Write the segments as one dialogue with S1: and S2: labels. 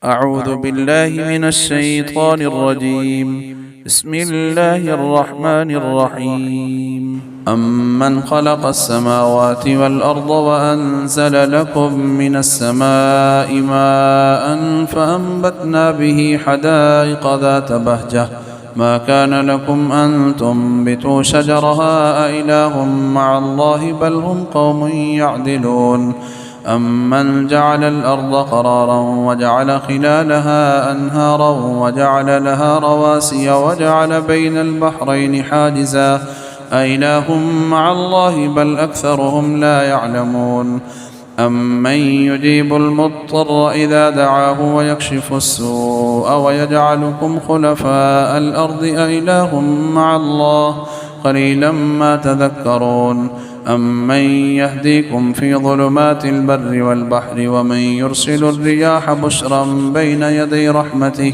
S1: أعوذ بالله من الشيطان الرجيم. بسم الله الرحمن الرحيم. أمن خلق السماوات والأرض وأنزل لكم من السماء ماء فأنبتنا به حدائق ذات بهجة ما كان لكم أن تنبتوا شجرها أإله مع الله بل هم قوم يعدلون. أمن جعل الأرض قرارا وجعل خلالها أنهارا وجعل لها رواسي وجعل بين البحرين حاجزا أإله مع الله بل أكثرهم لا يعلمون. أمن يجيب المضطر إذا دعاه ويكشف السوء ويجعلكم خلفاء الأرض أإله مع الله قليلا ما تذكرون. أمن يهديكم في ظلمات البر والبحر ومن يرسل الرياح بشرا بين يدي رحمته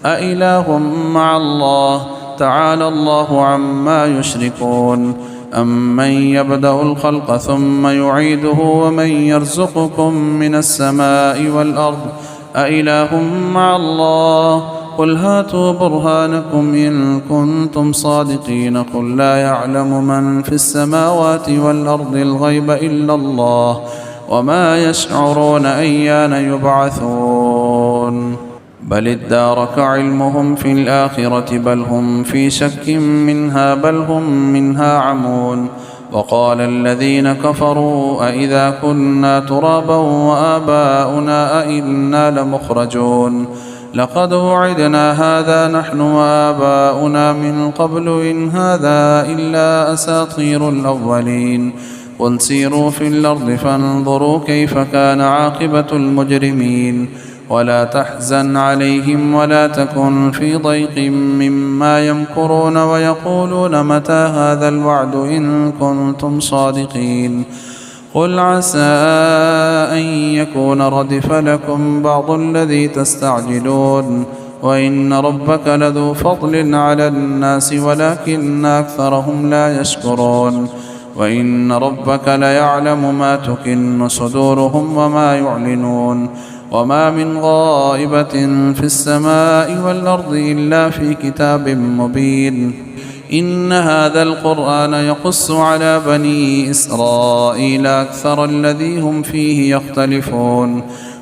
S1: أإله مع الله تعالى الله عما يشركون. أمن يبدأ الخلق ثم يعيده ومن يرزقكم من السماء والأرض أإله مع الله قل هاتوا برهانكم إن كنتم صادقين قل لا يعلم من في السماوات والأرض الغيب إلا الله وما يشعرون أيان يبعثون بل ادارك علمهم في الآخرة بل هم في شك منها بل هم منها عمون. وقال الذين كفروا أئذا كنا ترابا وآباؤنا أئنا لمخرجون لقد وعدنا هذا نحن وآباؤنا من قبل إن هذا إلا أساطير الأولين قل سيروا في الأرض فانظروا كيف كان عاقبة المجرمين ولا تحزن عليهم ولا تكن في ضيق مما يمكرون ويقولون متى هذا الوعد إن كنتم صادقين قل عسى أن يكون ردف لكم بعض الذي تستعجلون وإن ربك لذو فضل على الناس ولكن أكثرهم لا يشكرون وإن ربك ليعلم ما تكن صدورهم وما يعلنون وما من غائبة في السماء والأرض إلا في كتاب مبين. إن هذا القرآن يقص على بني إسرائيل أكثر الذي هم فيه يختلفون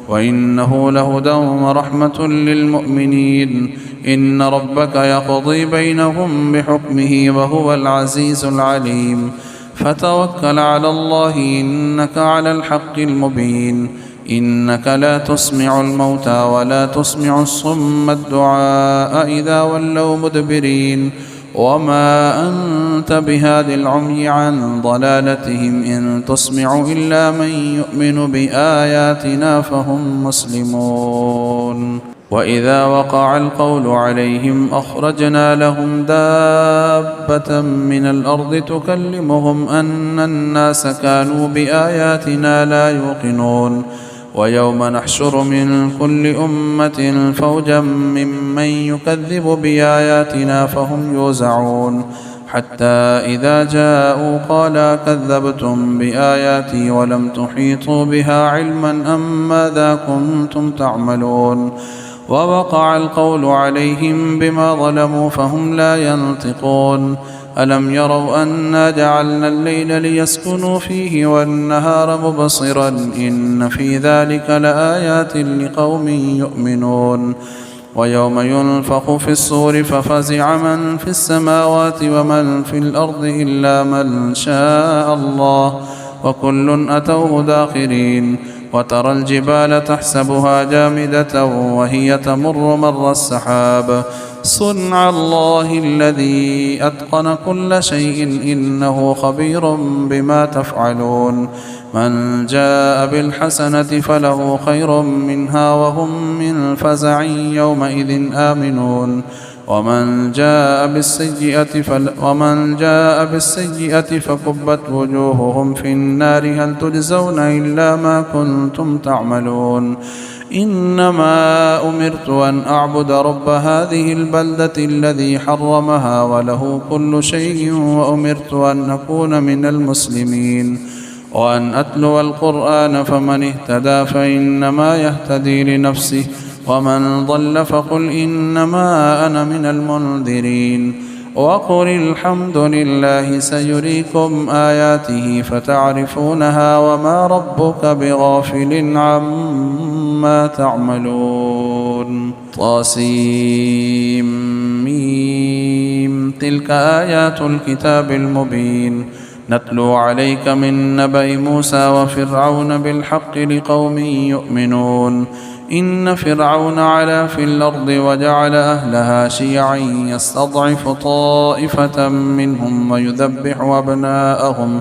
S1: وإنه لهدى ورحمة للمؤمنين. إن ربك يقضي بينهم بحكمه وهو العزيز العليم. فتوكل على الله إنك على الحق المبين. إنك لا تسمع الموتى ولا تسمع الصم الدعاء إذا ولوا مدبرين وما أنت بهاد العمي عن ضلالتهم إن تسمع إلا من يؤمن بآياتنا فهم مسلمون. وإذا وقع القول عليهم أخرجنا لهم دابة من الأرض تكلمهم أن الناس كانوا بآياتنا لا يوقنون ويوم نحشر من كل أمة فوجا ممن يكذب بآياتنا فهم يوزعون حتى إذا جاءوا قال كذبتم بآياتي ولم تحيطوا بها علما أم ماذا كنتم تعملون ووقع القول عليهم بما ظلموا فهم لا ينطقون. ألم يروا أنا جعلنا الليل ليسكنوا فيه والنهار مبصرا إن في ذلك لآيات لقوم يؤمنون. ويوم ينفخ في الصور ففزع من في السماوات ومن في الأرض إلا من شاء الله وكل أتوه داخرين. وترى الجبال تحسبها جامدة وهي تمر مر السحاب صنع الله الذي أتقن كل شيء إنه خبير بما تفعلون. من جاء بالحسنة فله خير منها وهم من فزع يومئذ آمنون ومن جاء بالسيئة فكبت وجوههم في النار هل تجزون إلا ما كنتم تعملون. إنما أمرت أن أعبد رب هذه البلدة الذي حرمها وله كل شيء وأمرت أن أكون من المسلمين وأن أتلو القرآن فمن اهتدى فإنما يهتدي لنفسه ومن ضل فقل إنما أنا من المنذرين وقل الحمد لله سيريكم آياته فتعرفونها وما ربك بغافل عما تعملون. طاسيم تلك آيات الكتاب المبين نتلو عليك من نبأ موسى وفرعون بالحق لقوم يؤمنون. إن فرعون علا في الأرض وجعل أهلها شيعا يستضعف طائفة منهم ويذبح أبناءهم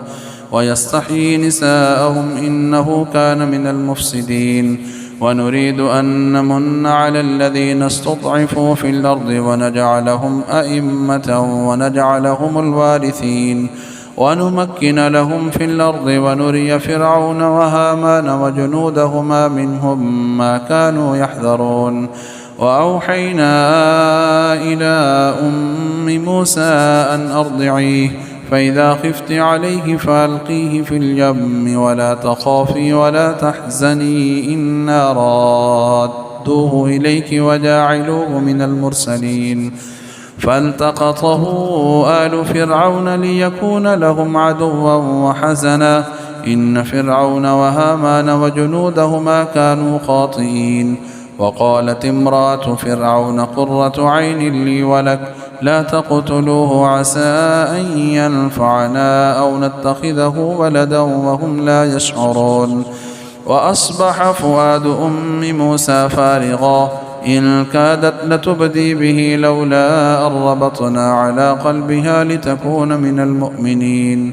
S1: ويستحيي نساءهم إنه كان من المفسدين. ونريد أن نمن على الذين استضعفوا في الأرض ونجعلهم أئمة ونجعلهم الوارثين ونمكن لهم في الأرض ونري فرعون وهامان وجنودهما منهم ما كانوا يحذرون. وأوحينا إلى أم موسى أن أرضعيه فإذا خفت عليه فألقيه في اليم ولا تخافي ولا تحزني إنا رادوه إليك وجاعلوه من المرسلين. فالتقطه آل فرعون ليكون لهم عدوا وحزنا إن فرعون وهامان وجنودهما كانوا خاطئين. وقالت امرأة فرعون قرة عين لي ولك لا تقتلوه عسى أن ينفعنا أو نتخذه ولدا وهم لا يشعرون. وأصبح فؤاد أم موسى فارغا إن كادت لتبدي به لولا أن ربطنا على قلبها لتكون من المؤمنين.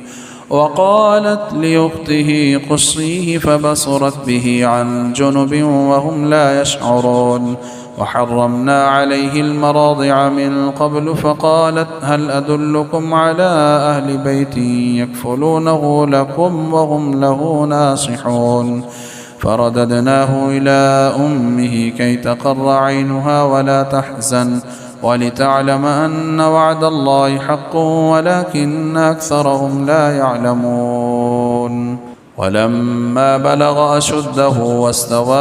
S1: وقالت لأخته قصيه فبصرت به عن جنب وهم لا يشعرون. وحرمنا عليه المراضع من قبل فقالت هل أدلكم على أهل بيت يكفلونه لكم وهم له ناصحون. فرددناه إلى أمه كي تقر عينها ولا تحزن ولتعلم أن وعد الله حق ولكن أكثرهم لا يعلمون. ولما بلغ أشده واستوى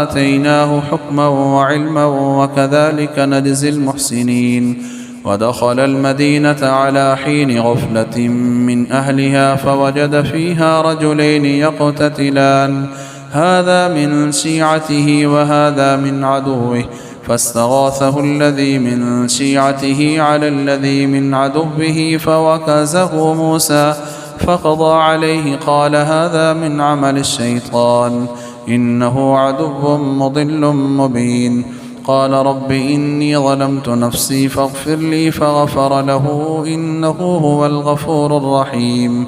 S1: آتيناه حكما وعلما وكذلك نجزي المحسنين. ودخل المدينة على حين غفلة من أهلها فوجد فيها رجلين يقتتلان هذا من شيعته وهذا من عدوه فاستغاثه الذي من شيعته على الذي من عدوه فوكزه موسى فقضى عليه قال هذا من عمل الشيطان إنه عدو مضل مبين. قال رب إني ظلمت نفسي فاغفر لي فغفر له إنه هو الغفور الرحيم.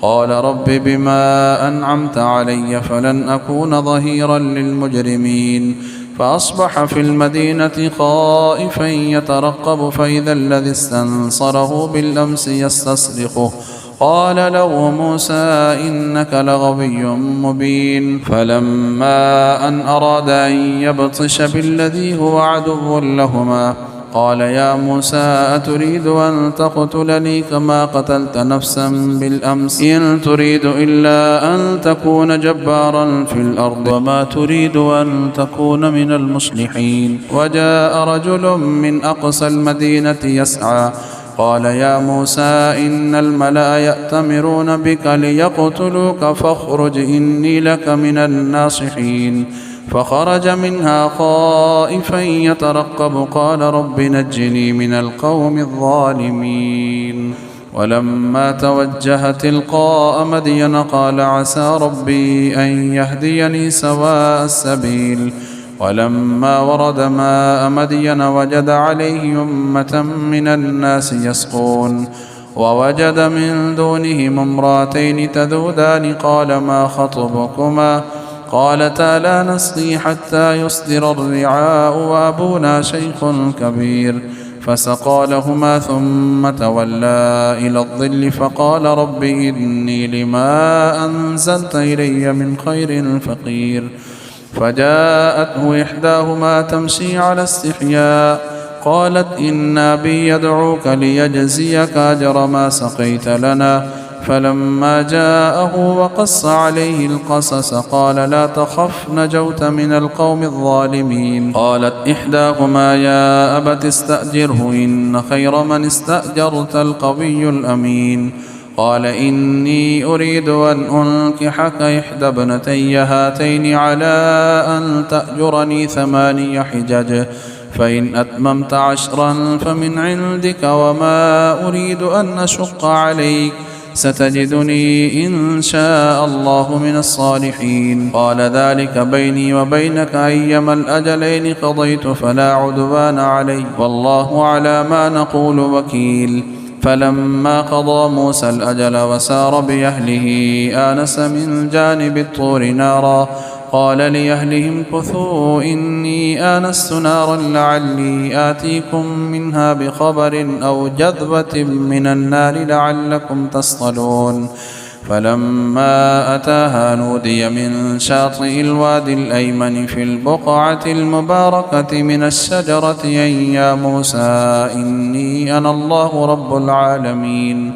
S1: قال رب بما أنعمت علي فلن أكون ظهيرا للمجرمين. فأصبح في المدينة خائفا يترقب فإذا الذي استنصره بالأمس يستصرخه قال له موسى إنك لغوي مبين. فلما أن أراد أن يبطش بالذي هو عدو لهما قال يا موسى أتريد أن تقتلني كما قتلت نفسا بالأمس إن تريد إلا أن تكون جبارا في الأرض وما تريد أن تكون من المصلحين. وجاء رجل من أقصى المدينة يسعى قال يا موسى إن الملأ يأتمرون بك ليقتلوك فاخرج إني لك من الناصحين. فخرج منها خائفا يترقب قال رب نجني من القوم الظالمين. ولما توجه تلقاء مدين قال عسى ربي أن يهديني سواء السبيل. ولما ورد ماء مدين وجد عليه أمة من الناس يسقون ووجد من دونهم امرأتين تذودان قال ما خطبكما قالتا لا نسقي حتى يصدر الرعاء وأبونا شيخ كبير. فسقى لهما ثم تولى إلى الظل فقال رب إني لما أنزلت إلي من خير فقير. فجاءته إحداهما تمشي على استحياء قالت إن أبي يدعوك ليجزيك أجر ما سقيت لنا فلما جاءه وقص عليه القصص قال لا تخف نجوت من القوم الظالمين. قالت إحداهما يا أبت استأجره إن خير من استأجرت القوي الأمين. قال إني أريد أن أنكحك إحدى ابنتي هاتين على أن تأجرني 8 حجج فإن أتممت 10 فمن عندك وما أريد أن أشق عليك ستجدني إن شاء الله من الصالحين. قال ذلك بيني وبينك أيما الأجلين قضيت فلا عدوان علي والله على ما نقول وكيل. فلما قضى موسى الأجل وسار بأهله آنس من جانب الطور نارا قال لأهلهم كثوا إني آنست نارا لعلي آتيكم منها بخبر أو جذبة من النار لعلكم تصطلون. فلما أتاها نودي من شاطئ الوادي الأيمن في البقعة المباركة من الشجرة أن يا موسى إني أنا الله رب العالمين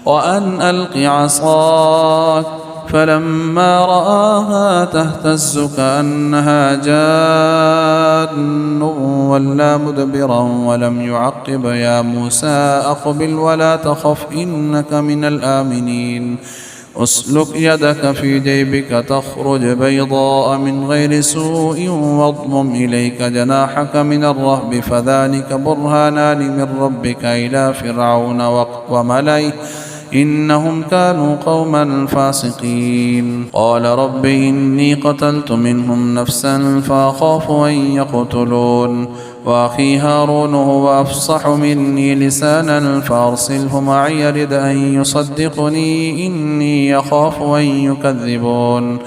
S1: وأن ألق عصاك. فلما رآها تهتز كأنها جان ولا مدبرا ولم يعقب يا موسى أقبل ولا تخف إنك من الآمنين. أسلك يدك في جيبك تخرج بيضاء من غير سوء واضمم إليك جناحك من الرهب فذلك برهانان من ربك إلى فرعون وملئه إنهم كانوا قوما فاسقين. قال رب إني قتلت منهم نفسا فأخاف أن يقتلون وأخي هارون هو أفصح مني لسانا فأرسله معي يرد أن يصدقني إني أخاف أن يكذبون.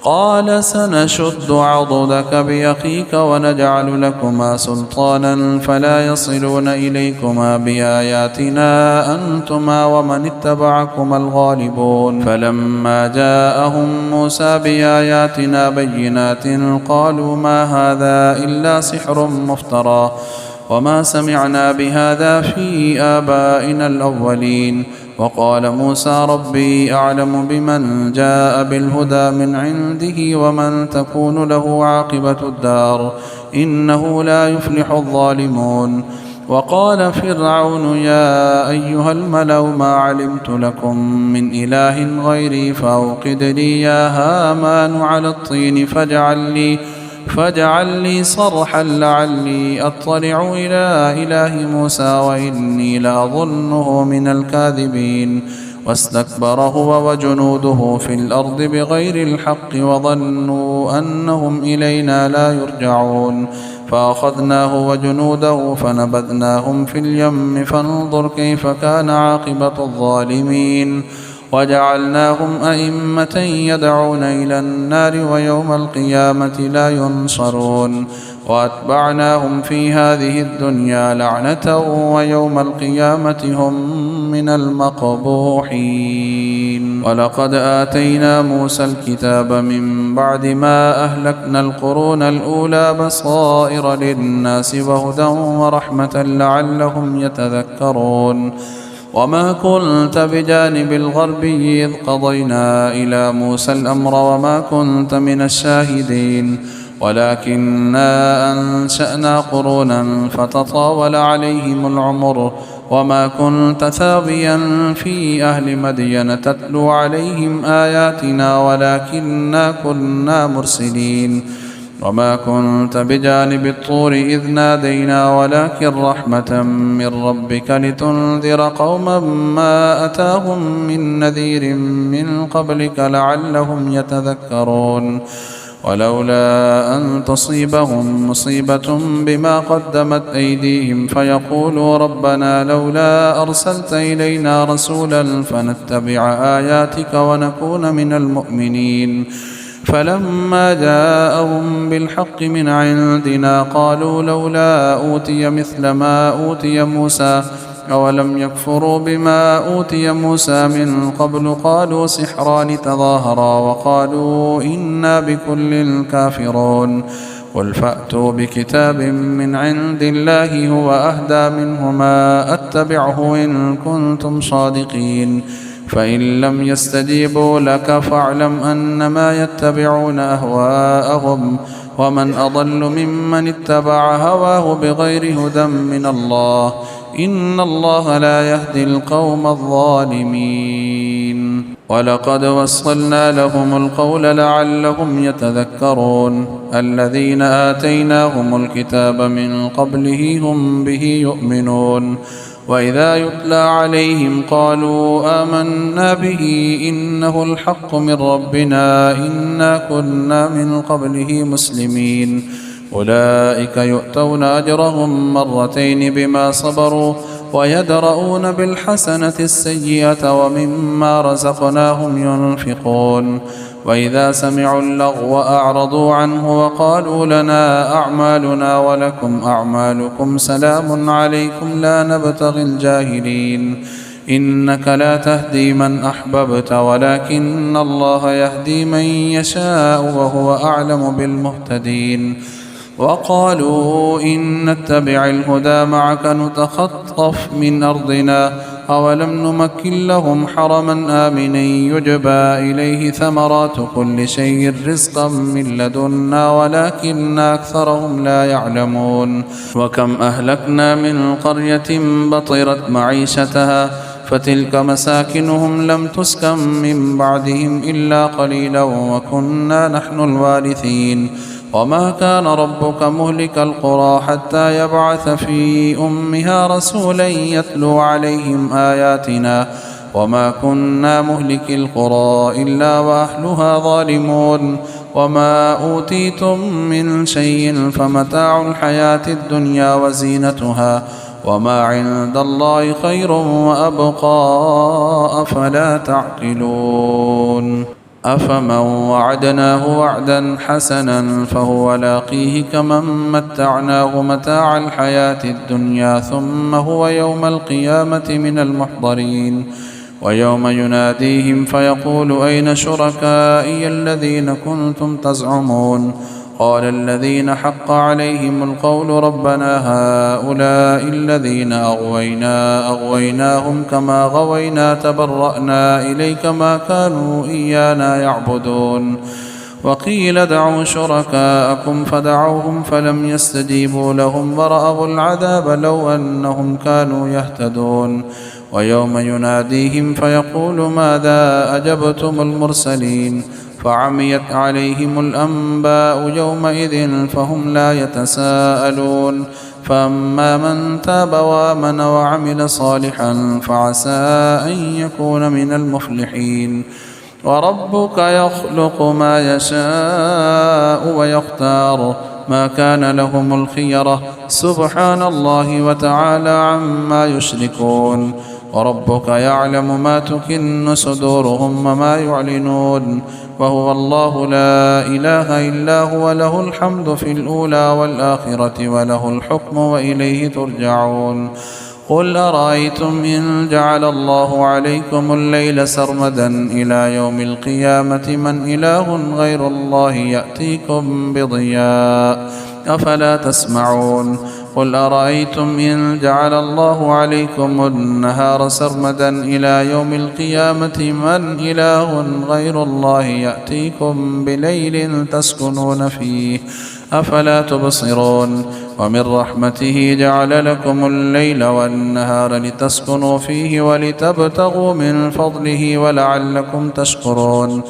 S1: قال سنشد عضدك بأخيك ونجعل لكما سلطانا فلا يصلون إليكما بآياتنا أنتما ومن اتبعكما الغالبون. فلما جاءهم موسى بآياتنا بينات قالوا ما هذا إلا سحر مفترى وما سمعنا بهذا في آبائنا الأولين. وقال موسى ربي أعلم بمن جاء بالهدى من عنده ومن تكون له عاقبة الدار إنه لا يفلح الظالمون. وقال فرعون يا أيها الملأ ما علمت لكم من إله غيري فأوقد لي يا هامان على الطين فاجعل لي صرحا لعلي أطلع إلى إله موسى وإني لأظنه من الكاذبين. واستكبر هو وجنوده في الأرض بغير الحق وظنوا أنهم إلينا لا يرجعون. فأخذناه وجنوده فنبذناهم في اليم فانظر كيف كان عاقبة الظالمين. وجعلناهم أئمة يدعون إلى النار ويوم القيامة لا ينصرون. وأتبعناهم في هذه الدنيا لعنة ويوم القيامة هم من المقبوحين. ولقد آتينا موسى الكتاب من بعد ما أهلكنا القرون الأولى بصائر للناس وهدى ورحمة لعلهم يتذكرون. وما كنت بجانب الغربي إذ قضينا إلى موسى الأمر وما كنت من الشاهدين ولكننا أنشأنا قرونا فتطاول عليهم العمر وما كنت ثاويا في أهل مدين تتلو عليهم آياتنا ولكننا كنا مرسلين. وما كنت بجانب الطور إذ نادينا ولكن رحمة من ربك لتنذر قوما ما أتاهم من نذير من قبلك لعلهم يتذكرون. ولولا أن تصيبهم مصيبة بما قدمت أيديهم فيقولوا ربنا لولا أرسلت إلينا رسولا فنتبع آياتك ونكون من المؤمنين. فلما جاءهم بالحق من عندنا قالوا لولا أوتي مثل ما أوتي موسى أولم يكفروا بما أوتي موسى من قبل قالوا سحران تظاهرا وقالوا إنا بكل كافرون. قل فأتوا بكتاب من عند الله هو أهدى منهما أتبعه إن كنتم صادقين. فإن لم يستجيبوا لك فاعلم أنما يتبعون أهواءهم ومن أضل ممن اتبع هواه بغير هدى من الله إن الله لا يهدي القوم الظالمين ولقد وصلنا لهم القول لعلهم يتذكرون الذين آتيناهم الكتاب من قبله هم به يؤمنون وإذا يتلى عليهم قالوا آمنا به إنه الحق من ربنا إنا كنا من قبله مسلمين أولئك يؤتون أجرهم مرتين بما صبروا ويدرؤون بالحسنة السيئة ومما رزقناهم ينفقون وإذا سمعوا اللغو أعرضوا عنه وقالوا لنا أعمالنا ولكم أعمالكم سلام عليكم لا نبتغي الجاهلين إنك لا تهدي من أحببت ولكن الله يهدي من يشاء وهو أعلم بالمهتدين وقالوا إن نتبع الهدى معك نتخطف من أرضنا أولم نمكن لهم حرما آمنا يجبى إليه ثمرات كل شيء رزقا من لدنا ولكن أكثرهم لا يعلمون وكم أهلكنا من قرية بطرت معيشتها فتلك مساكنهم لم تسكن من بعدهم إلا قليلا وكنا نحن الوارثين وما كان ربك مهلك القرى حتى يبعث في أمها رسولا يتلو عليهم آياتنا وما كنا مهلك القرى إلا وأهلها ظالمون وما أوتيتم من شيء فمتاع الحياة الدنيا وزينتها وما عند الله خير وأبقى أفلا تعقلون أفمن وعدناه وعدا حسنا فهو لاقيه كمن متعناه متاع الحياة الدنيا ثم هو يوم القيامة من المحضرين ويوم يناديهم فيقول أين شركائي الذين كنتم تزعمون قال الذين حق عليهم القول ربنا هؤلاء الذين أغويناهم كما غوينا تبرأنا إليك ما كانوا إيانا يعبدون وقيل ادعوا شركاءكم فدعوهم فلم يستجيبوا لهم ورأوا العذاب لو أنهم كانوا يهتدون ويوم يناديهم فيقول ماذا أجبتم المرسلين فعميت عليهم الأنباء يومئذ فهم لا يتساءلون فأما من تاب وآمن وعمل صالحا فعسى أن يكون من المفلحين وربك يخلق ما يشاء ويختار ما كان لهم الخيرة سبحان الله وتعالى عما يشركون وربك يعلم ما تكن صدورهم وما يعلنون وهو الله لا إله إلا هو له الحمد في الأولى والآخرة وله الحكم وإليه ترجعون قل أرأيتم إن جعل الله عليكم الليل سرمدا إلى يوم القيامة من إله غير الله يأتيكم بضياء أفلا تسمعون قل أرأيتم إن جعل الله عليكم النهار سرمدا إلى يوم القيامة من إله غير الله يأتيكم بليل تسكنون فيه أفلا تبصرون ومن رحمته جعل لكم الليل والنهار لتسكنوا فيه ولتبتغوا من فضله ولعلكم تشكرون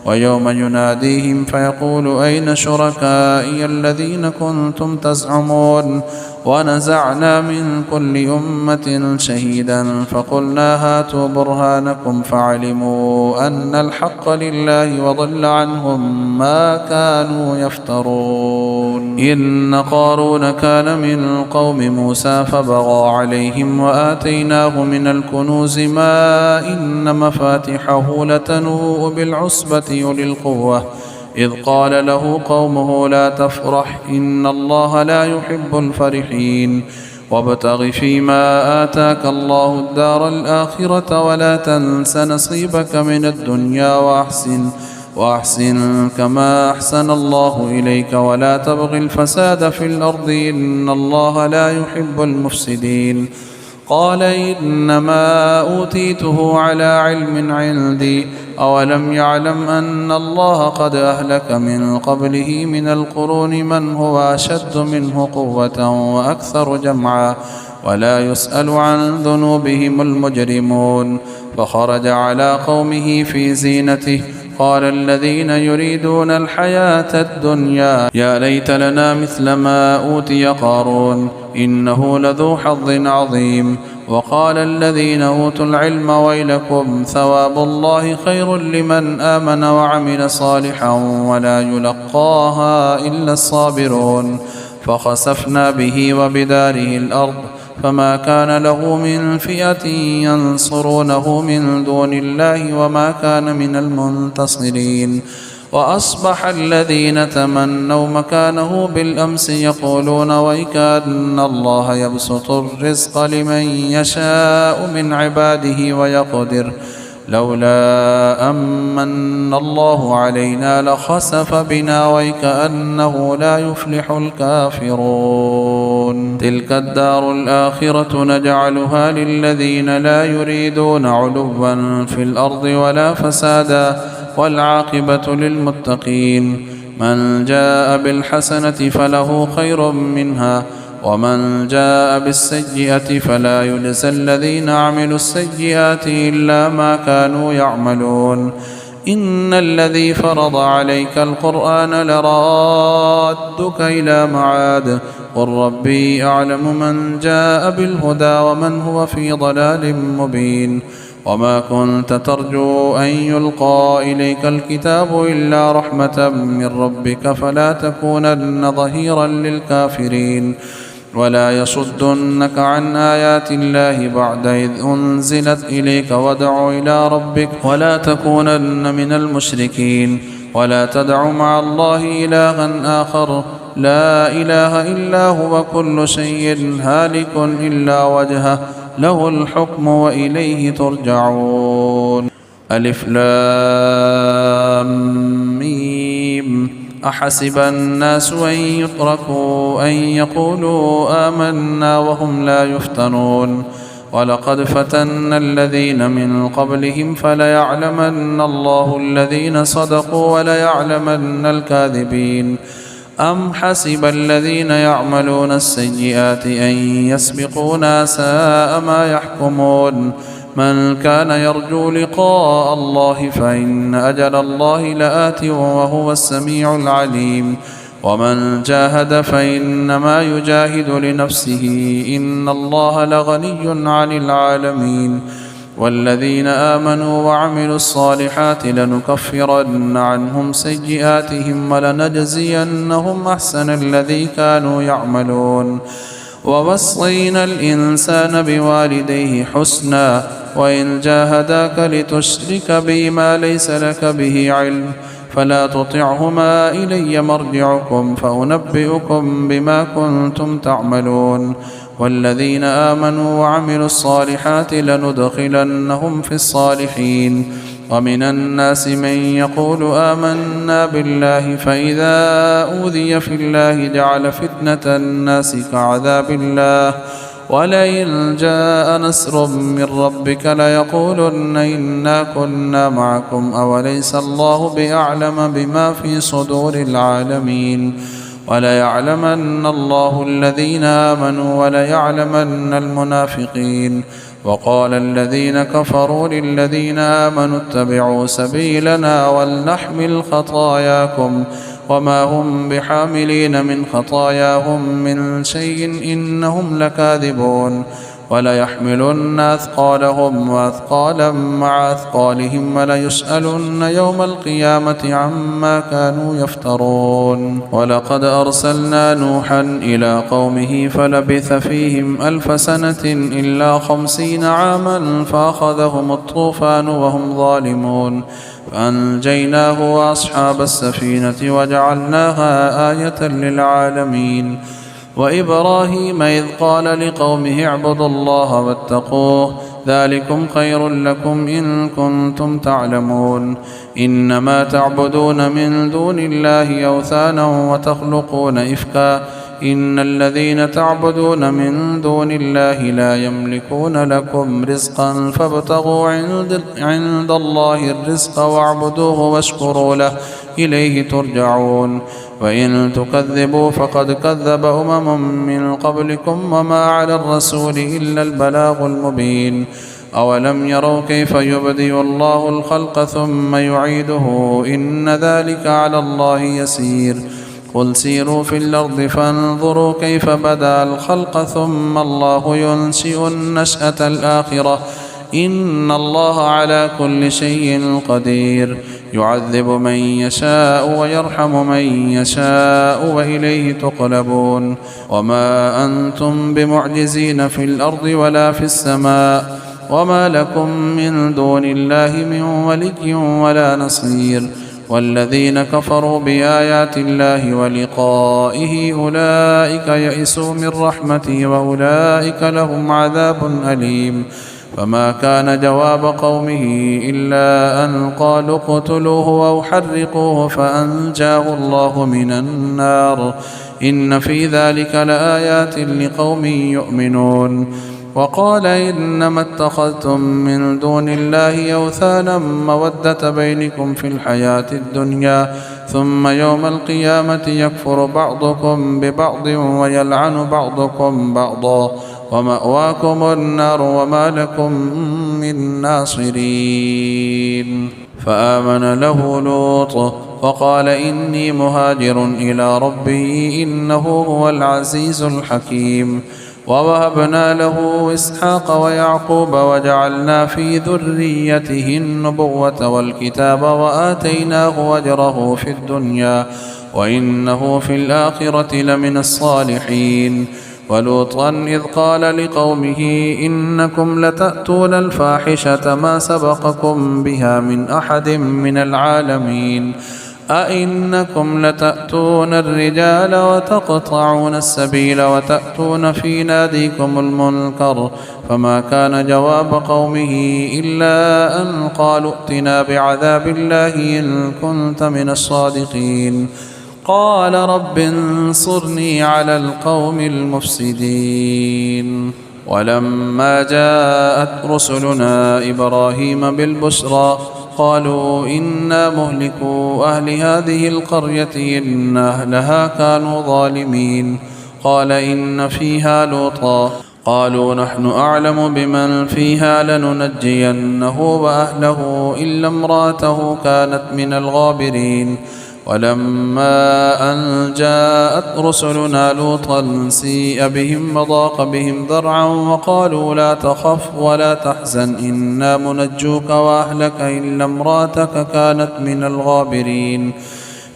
S1: ويوم يناديهم فيقول أين شركائي الذين كنتم تزعمون ونزعنا من كل أمة شهيدا فقلنا هاتوا برهانكم فعلموا أن الحق لله وضل عنهم ما كانوا يفترون إن قارون كان من قوم موسى فبغى عليهم وآتيناه من الكنوز ما إن مفاتحه لتنوء بالعصبة أولي القوة إذ قال له قومه لا تفرح إن الله لا يحب الفرحين وابتغ فيما آتاك الله الدار الآخرة ولا تنس نصيبك من الدنيا وأحسن كما أحسن الله إليك ولا تبغ الفساد في الأرض إن الله لا يحب المفسدين قال إنما أوتيته على علم عندي أولم يعلم أن الله قد أهلك من قبله من القرون من هو أشد منه قوة وأكثر جمعا ولا يسأل عن ذنوبهم المجرمون. فخرج على قومه في زينته قال الذين يريدون الحياة الدنيا يا ليت لنا مثل ما أوتي قارون إنه لذو حظ عظيم. وقال الذين أوتوا العلم ويلكم ثواب الله خير لمن آمن وعمل صالحا ولا يلقاها إلا الصابرون. فخسفنا به وبداره الأرض فما كان له من فئة ينصرونه من دون الله وما كان من المنتصرين. وأصبح الذين تمنوا مكانه بالأمس يقولون ويكأن الله يبسط الرزق لمن يشاء من عباده ويقدر لولا أمن الله علينا لخسف بنا ويكأنه لا يفلح الكافرون. تلك الدار الآخرة نجعلها للذين لا يريدون علوا في الأرض ولا فسادا والعاقبة للمتقين. من جاء بالحسنة فله خير منها ومن جاء بالسيئة فلا يجزى الذين عملوا السيئات إلا ما كانوا يعملون. إن الذي فرض عليك القرآن لرادك إلى معاد قل ربي أعلم من جاء بالهدى ومن هو في ضلال مبين. وما كنت ترجو أن يلقى إليك الكتاب إلا رحمة من ربك فلا تكونن ظهيرا للكافرين. ولا يصدنك عن آيات الله بعد إذ أنزلت إليك وادع إلى ربك ولا تكونن من المشركين. ولا تدع مع الله إلها آخر لا إله إلا هو كل شيء هالك إلا وجهه له الحكم وإليه ترجعون. ألف لام ميم أحسب الناس أن يتركوا أن يقولوا آمنا وهم لا يفتنون. ولقد فتنا الذين من قبلهم فليعلمن الله الذين صدقوا وليعلمن الكاذبين. أم حسب الذين يعملون السيئات أن يسبقونا ساء ما يحكمون. من كان يرجو لقاء الله فإن أجل الله لآت وهو السميع العليم. ومن جاهد فإنما يجاهد لنفسه إن الله لغني عن العالمين. والذين آمنوا وعملوا الصالحات لنكفرن عنهم سيئاتهم ولنجزينهم أحسن الذي كانوا يعملون. ووصينا الإنسان بوالديه حسنا وإن جاهداك لتشرك بي ما ليس لك به علم فلا تطعهما إلي مرجعكم فأنبئكم بما كنتم تعملون. والذين آمنوا وعملوا الصالحات لندخلنهم في الصالحين. ومن الناس من يقول آمنا بالله فإذا أوذي في الله جعل فتنة الناس كعذاب الله ولئن جاء نصر من ربك ليقولن إنا كنا معكم أوليس الله بأعلم بما في صدور العالمين. وليعلمن الله الذين آمنوا وليعلمن المنافقين. وقال الذين كفروا للذين آمنوا اتبعوا سبيلنا ولنحمل خطاياكم وما هم بحاملين من خطاياهم من شيء إنهم لكاذبون. وليحملن أثقالهم وأثقالا مع أثقالهم وليسألن يوم القيامة عما كانوا يفترون. ولقد أرسلنا نوحا إلى قومه فلبث فيهم 1000 سنة إلا 50 عاما فأخذهم الطوفان وهم ظالمون فأنجيناه وأصحاب السفينة وجعلناها آية للعالمين. وإبراهيم إذ قال لقومه اعبدوا الله واتقوه ذلكم خير لكم إن كنتم تعلمون. إنما تعبدون من دون الله أوثانا وتخلقون إفكا إن الذين تعبدون من دون الله لا يملكون لكم رزقا فابتغوا عند الله الرزق واعبدوه واشكروا له إليه ترجعون وإن تكذبوا فقد كذب من قبلكم وما على الرسول إلا البلاغ المبين أولم يروا كيف يبدئ الله الخلق ثم يعيده إن ذلك على الله يسير قل سيروا في الأرض فانظروا كيف بدأ الخلق ثم الله ينشئ النشأة الآخرة إن الله على كل شيء قدير يعذب من يشاء ويرحم من يشاء وإليه تقلبون وما أنتم بمعجزين في الأرض ولا في السماء وما لكم من دون الله من ولي ولا نصير والذين كفروا بآيات الله ولقائه أولئك يئسوا من رحمته وأولئك لهم عذاب أليم فما كان جواب قومه إلا أن قالوا اقتلوه أو حرقوه فأنجاه الله من النار إن في ذلك لآيات لقوم يؤمنون وقال إنما اتخذتم من دون الله أوثانا مودة بينكم في الحياة الدنيا ثم يوم القيامة يكفر بعضكم ببعض ويلعن بعضكم بعضا ومأواكم النار وما لكم من ناصرين فآمن له لوط وقال إني مهاجر إلى ربي إنه هو العزيز الحكيم ووهبنا له إسحاق ويعقوب وجعلنا في ذريته النبوة والكتاب وآتيناه أجره في الدنيا وإنه في الآخرة لمن الصالحين ولوطا إذ قال لقومه إنكم لتأتون الفاحشة ما سبقكم بها من أحد من العالمين أئنكم لتأتون الرجال وتقطعون السبيل وتأتون في ناديكم المنكر فما كان جواب قومه إلا أن قالوا ائتنا بعذاب الله إن كنت من الصادقين قال رب انصرني على القوم المفسدين ولما جاءت رسلنا إبراهيم بالبشرى قالوا إنا مهلكو أهل هذه القرية إن أهلها كانوا ظالمين قال إن فيها لوطا قالوا نحن أعلم بمن فيها لننجينه وأهله إلا امرأته كانت من الغابرين ولما أن جاءت رسلنا لوطا سيء بهم وضاق بهم ذرعا وقالوا لا تخف ولا تحزن إنا منجوك وأهلك إلا امرأتك كانت من الغابرين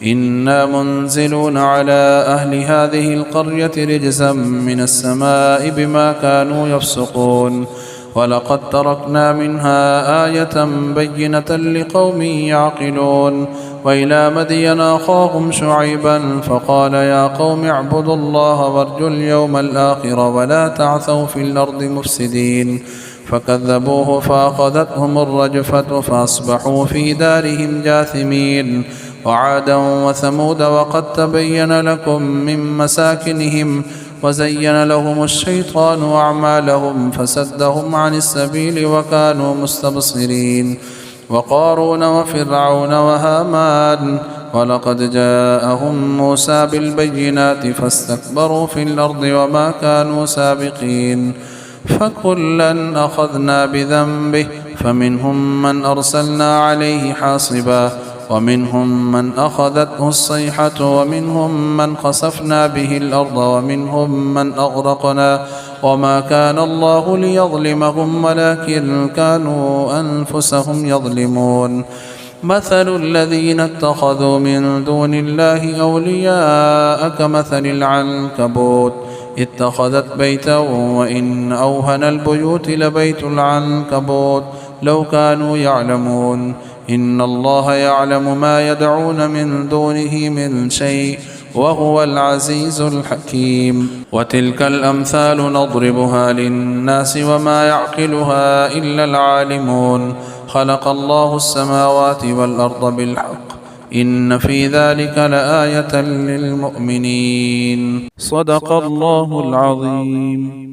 S1: إنا منزلون على أهل هذه القرية رجزا من السماء بما كانوا يفسقون ولقد تركنا منها آية بينة لقوم يعقلون وإلى مدين أخاهم شعيبا فقال يا قوم اعبدوا الله وارجوا اليوم الآخر ولا تعثوا في الأرض مفسدين فكذبوه فأخذتهم الرجفة فأصبحوا في دارهم جاثمين وعادا وثمود وقد تبين لكم من مساكنهم وزين لهم الشيطان أعمالهم فسدهم عن السبيل وكانوا مستبصرين وقارون وفرعون وهامان ولقد جاءهم موسى بالبينات فاستكبروا في الأرض وما كانوا سابقين فكلا أخذنا بذنبه فمنهم من أرسلنا عليه حاصبا ومنهم من أخذته الصيحة ومنهم من خسفنا به الأرض ومنهم من أغرقنا وما كان الله ليظلمهم ولكن كانوا أنفسهم يظلمون مثل الذين اتخذوا من دون الله أولياء كمثل العنكبوت اتخذت بيتا وإن أوهن البيوت لبيت العنكبوت لو كانوا يعلمون إن الله يعلم ما يدعون من دونه من شيء وهو العزيز الحكيم وتلك الأمثال نضربها للناس وما يعقلها إلا العالمون خلق الله السماوات والأرض بالحق إن في ذلك لآية للمؤمنين. صدق الله العظيم.